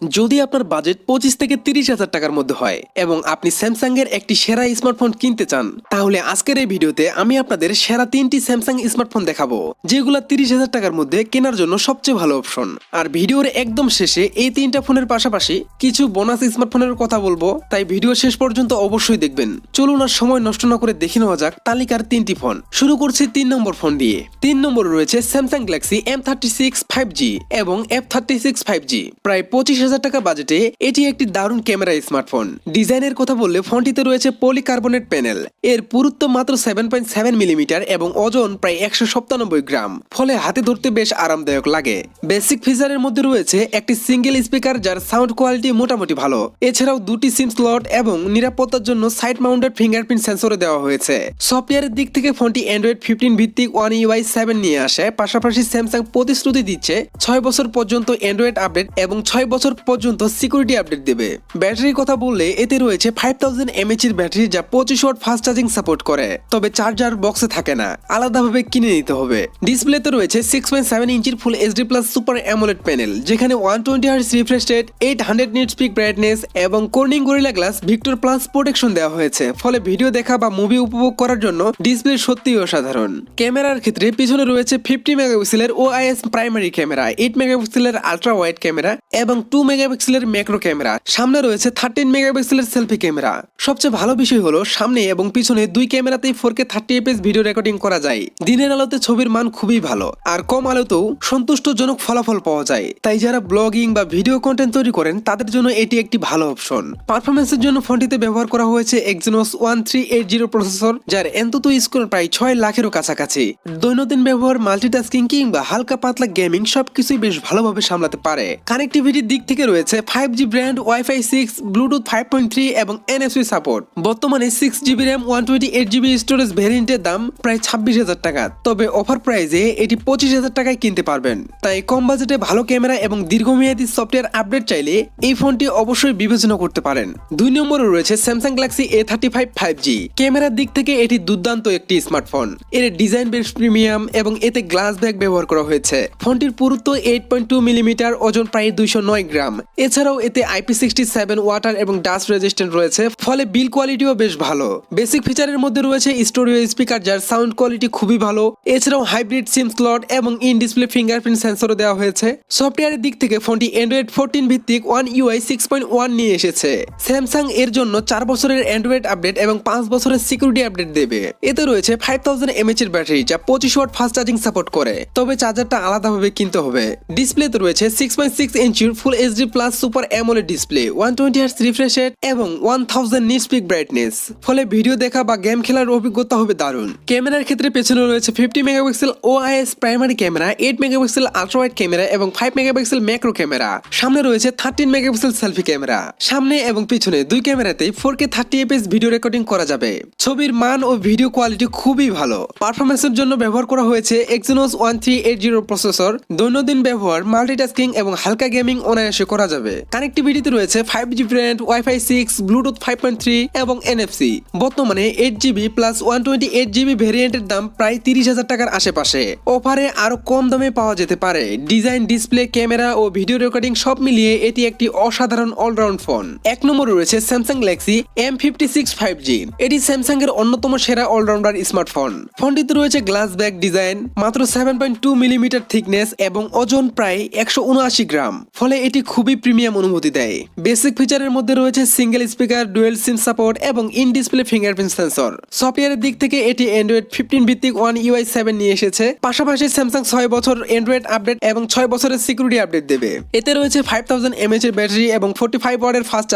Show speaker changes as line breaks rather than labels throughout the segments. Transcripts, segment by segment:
যদি আপনার বাজেট 25 থেকে 30,000 টাকার মধ্যে হয় এবং আপনি স্যামসাং এর একটি সেরা স্মার্টফোন কিনতে চান, তাহলে আজকের এই ভিডিওতে আমি আপনাদের সেরা 3টি স্যামসাং স্মার্টফোন দেখাবো যেগুলো 30,000 টাকার মধ্যে কেনার জন্য সবচেয়ে ভালো অপশন। আর ভিডিওর একদম শেষে এই 3টা ফোনের পাশাপাশি কিছু বোনাস স্মার্টফোনের কথা বলবো, তাই ভিডিও শেষ পর্যন্ত অবশ্যই দেখবেন। চলুন আর সময় নষ্ট না করে দেখে নেওয়া যাক তালিকার 3টি ফোন। শুরু করছি 3 নম্বর ফোন দিয়ে। 3 নম্বরে রয়েছে স্যামসাং গ্যালাক্সি M36 5G এবং F36 5G। প্রায় 25,000 টাকা বাজেটে এটি একটি দারুণ ক্যামেরা স্মার্টফোন। ডিজাইনের কথা বললে ফোনটিতে রয়েছে পলিকার্বনেট প্যানেল। এর পুরুত্ব মাত্র 7.7 মিলিমিটার এবং ওজন প্রায় 197 গ্রাম, ফলে হাতে ধরতে বেশ আরামদায়ক লাগে। বেসিক ফিচারের মধ্যে রয়েছে একটি সিঙ্গেল স্পিকার যার সাউন্ড কোয়ালিটি মোটামুটি ভালো। এছাড়াও 2টি সিম স্লট এবং নিরাপত্তার জন্য সাইড মাউন্টেড ফিঙ্গারপ্রিন্ট সেন্সরে দেওয়া হয়েছে। সফটওয়্যারের দিক থেকে ফোনটি অ্যান্ড্রয়েড 15 ভিত্তিক One UI 7 নিয়ে আসে। পাশাপাশি স্যামসাং প্রতিশ্রুতি দিচ্ছে 6 বছর পর্যন্ত অ্যান্ড্রয়েড আপডেট এবং 6 বছর পর্যন্ত সিকিউরিটি আপডেট দেবে। ব্যাটারির কথা বললে এতে রয়েছে 5000 mAh এর ব্যাটারি যা 25 ওয়াট ফাস্ট চার্জিং সাপোর্ট করে, তবে চার্জার বক্সে থাকে না, আলাদাভাবে কিনে নিতে হবে। ডিসপ্লেতে রয়েছে 6.7 ইঞ্চির full HD plus super AMOLED panel, যেখানে 120 Hz refresh rate, 800 nits peak brightness এবং Corning Gorilla glass Victus plus protection দেওয়া হয়েছে। ফলে ভিডিও দেখা বা মুভি উপভোগ করার জন্য ডিসপ্লে সত্যিই অসাধারণ। ক্যামেরার ক্ষেত্রে পিছনে রয়েছে 50 মেগাপিক্সেলের OIS প্রাইমারি ক্যামেরা, 8 মেগাপিক্সেলের আলট্রা ওয়াইড ক্যামেরা এবং 2 মেগাপিক্সেলের ম্যাক্রো ক্যামেরা। সামনে রয়েছে 13 মেগাপিক্সেলের সেলফি ক্যামেরা। সবচেয়ে ভালো বিষয় হলো সামনে এবং পিছনে দুই ক্যামেরাতেই 4K 30fps ভিডিও রেকর্ডিং করা যায়। দিনের আলোতে ছবির মান খুবই ভালো, আর কম আলোতেও সন্তুষ্টজনক ফলাফল পাওয়া যায়। তাই যারা ব্লগিং বা ভিডিও কন্টেন্ট তৈরি করেন তাদের জন্য এটি একটি ভালো অপশন। পারফরমেন্সের জন্য ফোনটিতে ব্যবহার করা হয়েছে Exynos 1380 প্রসেসর, যার এনতুতু স্কোর প্রায় 6 লাখেরও কাছাকাছি। দৈনন্দিন ব্যবহার, মাল্টিটাস্কিং কিংবা হালকা পাতলা গেমিং সবকিছুই বেশ ভালোভাবে সামলাতে পারে। কানেক্টিভিটির দিক থেকে রয়েছে 5G ব্র্যান্ড, Wi-Fi 6, ব্লুটুথ 5.3 এবং NFC সাপোর্ট। বর্তমানে 6GB RAM 128GB স্টোরেজ ভ্যারিয়েন্টের দাম প্রায় 26,000 টাকা, তবে অফার প্রাইজে এটি 25,000 টাকায় কিনতে পারবেন। তাই কম বাজেটে ভালো ক্যামেরা এবং দীর্ঘমেয়াদী সফটওয়্যার আপডেট চাইলে এই ফোনটি অবশ্যই বিবেচনা করতে পারেন। 2 নম্বরে রয়েছে স্যামসাং গ্যালাক্সি A35 5G। ক্যামেরার দিক থেকে এটি দুর্দান্ত একটি স্মার্টফোন। এর ডিজাইন বেশ প্রিমিয়াম এবং এতে গ্লাস ব্যাগ ব্যবহার করা হয়েছে। ফোনটির পুরুত্ব 8.2 মিলিমিটার, ওজন প্রায় 209 গ্রাম। এছাড়াও এতে IP67 ওয়াটার এবং ডাস্ট রেজিস্ট্যান্ট রয়েছে, ফলে বিল কোয়ালিটিও বেশ ভালো। বেসিক ফিচারের মধ্যে রয়েছে স্টোরিও স্পিকার যার সাউন্ড কোয়ালিটি খুবই ভালো। এছাড়াও হাইব্রিড সিম স্লট এবং ইন ডিসপ্লে ফিঙ্গারপ্রিন্ট সেন্সরও দেওয়া হয়েছে। সফটওয়্যারের দিক থেকে ফোনটি অ্যান্ড্রয়েড 14 ভিত্তিক One UI 6.1 নিয়ে এসেছে। স্যামসাং এর জন্য 4 বছরের অ্যান্ড্রয়েড আপডেট এবং 5 বছরের সিকিউরিটি আপডেট দেবে। এতে রয়েছে 5000 mAh এর ব্যাটারি যা 25 ওয়াট ফাস্ট চার্জিং সাপোর্ট করে, তবে চার্জারটা আলাদাভাবে কিনতে হবে। ডিসপ্লেতে রয়েছে 6.6 ইঞ্চির full HD plus super AMOLED display, 120 Hz refresh rate এবং 1000 নিটস পিক ব্রাইটনেস, ফলে ভিডিও দেখা বা গেম খেলার অভিজ্ঞতা হবে দারুণ। ক্যামেরার ক্ষেত্রে পেছনে রয়েছে 50 megapixel OIS primary camera, 8 megapixel ultra wide camera এবং 5 মেগাপিক্সেল ম্যাক্রো ক্যামেরা। সামনে রয়েছে 13 মেগাপিক্সেল সেলফি ক্যামেরা। সামনে এবং পিছনে দুই ক্যামেরাতেই 4K 30fps ভিডিও রেকর্ডিং করা যাবে। ছবির মান ও ভিডিও কোয়ালিটি খুবই ভালো। পারফরমেন্সের জন্য ব্যবহার করা হয়েছে Exynos 1380 প্রসেসর। দৈনন্দিন ব্যবহার, মাল্টিটাস্কিং এবং হালকা গেমিং অনায়াসে করা যাবে। কানেক্টিভিটিতে রয়েছে 5G ব্র্যান্ড, Wi-Fi 6, ব্লুটুথ 5.3 এবং NFC। বর্তমানে 8GB প্লাস 128GB ভ্যারিয়েন্টের দাম প্রায় 30,000 টাকার আশেপাশে। অফারে আরো কম দামে পাওয়া যেতে পারে। ডিজাইন, ডিসপ্লে, ক্যামেরা ও ভিডিও রেকর্ডিং সব মিলিয়ে এটি একটি অসাধারণ অলরাউন্ড ফোন। 1 নম্বরে রয়েছে স্যামসাং গ্যালাক্সি M56 5G। এটি স্যামসাং এর অন্যতম সেরা অলরাউন্ডার স্মার্টফোন। ফোনটিতে রয়েছে গ্লাস ব্যাগ ডিজাইন, মাত্র 7.2 মিলিমিটার থিকনেস এবং ওজন প্রায় 179 গ্রাম, ফলে এটি খুবই প্রিমিয়াম অনুভূতি দেয়। বেসিক ফিচারের মধ্যে রয়েছে সিঙ্গেল স্পিকার, ডুয়েল সিম সাপোর্ট এবং ইন ডিসপ্লে ফিঙ্গারপ্রিন্ট সেন্সর। সফটওয়্যারের দিক থেকে এটি অ্যান্ড্রয়েড 15 ভিত্তিক One UI 7 নিয়ে এসেছে। পাশাপাশি স্যামসাং 6 বছর অ্যান্ড্রয়েড আপডেট এবং 6 বছরের সিকিউরিটি আপডেট দেবে। এতে রয়েছে 5000 mAh এর ব্যাটারি এবং 45 ওয়াটের ফাস্ট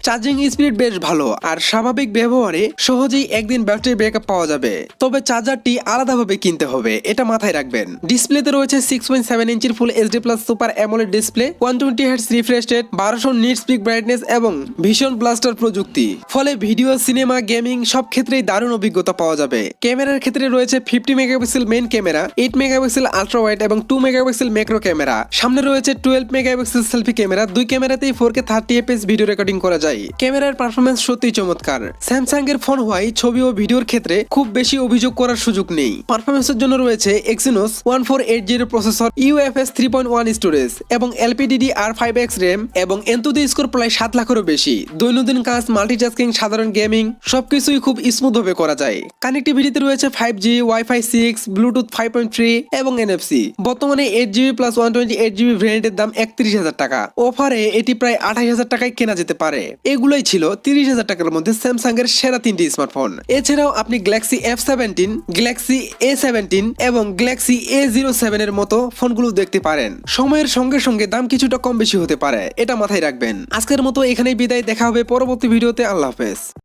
চার্জিং স্পিড বেশ ভালো, আর স্বাভাবিক ব্যবহারে সহজেই একদিন ব্যাটারি ব্যাকআপ পাওয়া যাবে। তবে চার্জারটি আলাদাভাবে কিনতে হবে, এটা মাথায় রাখবেন। ডিসপ্লেতে রয়েছে 6.7 ইঞ্চির full HD plus super AMOLED display, 120 Hz refresh rate, 1200 nits peak brightness এবং ভিশন ব্লাস্টার প্রযুক্তি, ফলে ভিডিও, সিনেমা, গেমিং সব ক্ষেত্রেই দারুণ অভিজ্ঞতা পাওয়া যাবে। ক্যামেরার ক্ষেত্রে রয়েছে 50 megapixel main camera, 8 megapixel ultra wide এবং 2 মেগাপিক্সেল ম্যাক্রো ক্যামেরা। সামনে রয়েছে 12 মেগাপিক্সেল সেলফি ক্যামেরা। দুই ক্যামেরাতেই 4K 30fps ভিডিও রেকর্ডিং করা যায়। ক্যামেরার পারফরমেন্স সত্যিই চমৎকার। স্যামসাং এর ফোন হওয়ায় ছবি ও ভিডিওর ক্ষেত্রে খুব বেশি অভিযোগ করার সুযোগ নেই। পারফরমেন্সের জন্য রয়েছে Exynos 1480 প্রসেসর, UFS 3.1 স্টোরেজ এবং LPDDR5 5x র্যাম এবং এনতুদি স্কোর প্রায় 7 লাখেরও বেশি। দৈনন্দিন কাজ, মাল্টিটাস্কিং, সাধারণ গেমিং সবকিছুই খুব স্মুথ ভাবে করা যায়। কানেক্টিভিটিতে রয়েছে 5G, Wi-Fi 6, ব্লুটুথ 5.3 এবং NFC। বর্তমানে 8GB প্লাস 128GB ভ্যারিয়েন্টের দাম 31,000 টাকা। অফারে এটি প্রায় 28,000 টাকায় কেনা যেতে পারে। এগুলোই ছিল 30,000 টাকার মধ্যে স্যামসাং এর সেরা 3টি স্মার্টফোন। এছাড়াও আপনি গ্যালাক্সি F17, গ্যালাক্সি A17 এবং গ্যালাক্সি A07 এর মতো ফোনগুলো দেখতে পারেন। সময়ের সঙ্গে সঙ্গে দাম কিছুটা কম বেশি হতে পারে, এটা মাথায় রাখবেন। আজকের মতো এখানেই বিদায়, দেখা হবে পরবর্তী ভিডিওতে। আল্লাহ হাফেজ।